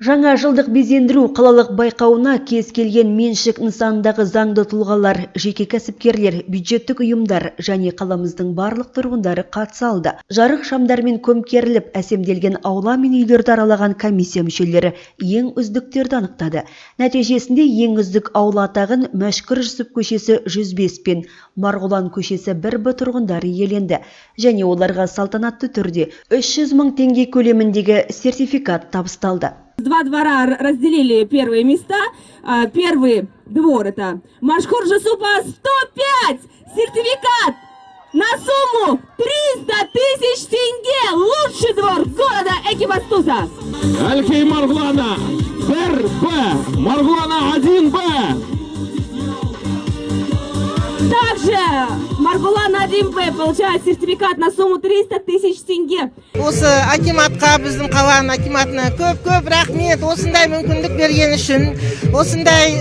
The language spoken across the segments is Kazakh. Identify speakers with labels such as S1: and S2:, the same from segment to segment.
S1: Жаңа жылдық безендіру қалалық байқауына кез келген меншік нысандағы заңды тұлғалар, жеке кәсіпкерлер, бюджеттік ұйымдар және қаламыздың барлық тұрғындары қатыса алды. Жарық шамдармен көмкеріліп, әсемделген аула мен үйлерді аралаған комиссия мүшелері ең үздіктерді анықтады. Нәтижесінде ең үздік аула атағын Мәшкүр Жүсіп көшесі 105 пен Марғұлан көшесі 1Б тұрғындары иеленді. Және оларға салтанатты түрде 300 000 теңге көлеміндегі сертификат табысталды.
S2: Два двора разделили первые места. Первый двор — это Машхур Жусупа 105. Сертификат на сумму 300 000 тенге. Лучший двор города Экибастуза.
S3: Алькей Марғұлана 1Б, Марғұлана 1Б.
S2: Также Марғұлан 1Б получает сертификат на сумму 300 000 тенге.
S4: Осы акиматқа, біздің қаланың акиматына көп рахмет. Осындай мүмкіндік берген үшін, осындай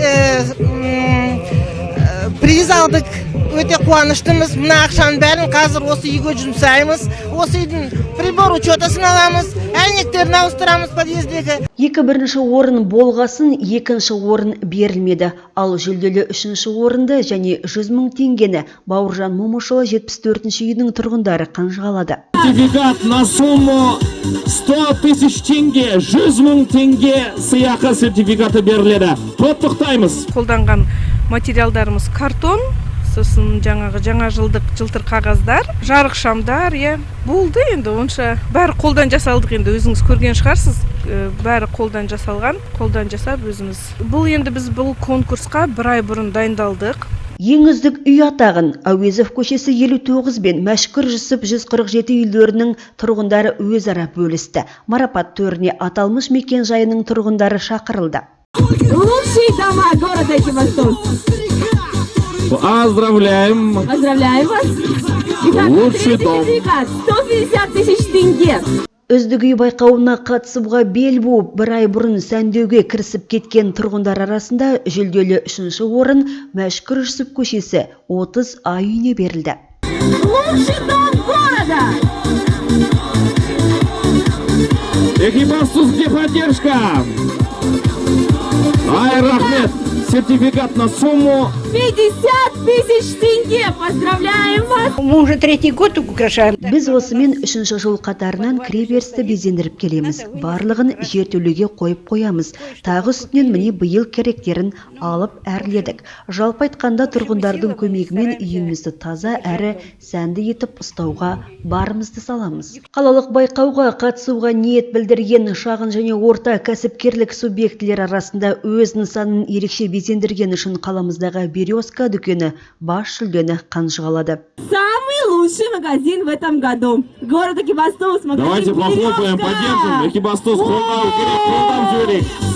S4: приз алдық. Өте қуаныштымыз. Мына ақшаның бәрін қазір осы үйге жұмсаймыз. Осы үйдің прибор учетасын аламыз, әйнектерін ауыстырамыз подъездегі.
S1: Бірінші орын болғасын, екінші орын берілмеді. Ал жүлделі үшінші орынды және 100 000 теңгені Бауыржан Момышұлы 74-ші үйдің тұрғындары қанжығалады.
S3: Сертификат на сумму 100 000 тенге, 100 000 тенге сыйақы сертификаты беріледі. Құттықтаймыз.
S5: Қолданған материалдарымыз картон, сосын жаңа жылдық жылтыр қағаздар, жарық шамдар, болды енді. Онша бәрі қолдан жасалдық, енді өзіңіз көрген шығарсыз. Бәрі қолдан жасалған, қолдан жасап өзіміз. Бұл енді біз бұл конкурсқа 1 ай бұрын дайындалдық.
S1: Ең үздік үй атағын Әуезов көшесі 59 бен Мәшкүр Жүсіп 147 үйлерінің тұрғындары өзара бөлісті. Марапат төріне аталмыш мекен жайының тұрғындары шақырылды.
S2: Лучший дома города Экибастуз.
S3: Поздравляем!
S2: Поздравляем вас!
S3: Лучший дом!
S2: 150 000 тенге!
S1: Үздік үй байқауына қатысуға бел буып, 1 ай бұрын сәндеуге кірісіп кеткен тұрғындар арасында жүлделі 3-ші орын Мәшкүр Жүсіп көшесі 30 ай үйіне берілді.
S2: Лучший дом города!
S3: Экибастуз, где поддержка? Ай, рахмет! Сертификат на сумму
S2: 50 000 тенге. Поздравляем вас!
S6: Мы уже 3-й год украшаем.
S1: Біз осымен 3-ші жыл қатарынан кіреберісті безендіріп келеміз. Барлығын жертөлеге қойып қоямыз. Тағы үстінен міне биыл керектерін алып әрледік. Жалпы айтқанда тұрғындардың көмегімен үйімізді таза әрі сәнді етіп ұстауға барымызды саламыз. Қалалық байқауға қатысуға ниет білдірген шағын және орта кәсіпкерлік субъектілер арасында өз нысанын ерекше безендірген үшін қаламыздағы Березка дүкені бас жүлдені қанжығалады.
S2: Самый лучший магазин в этом году. Город Экибастуз.
S3: Давайте похлопаем, поддержим. Экибастуз, қолдау керек, қолдау жіберейік.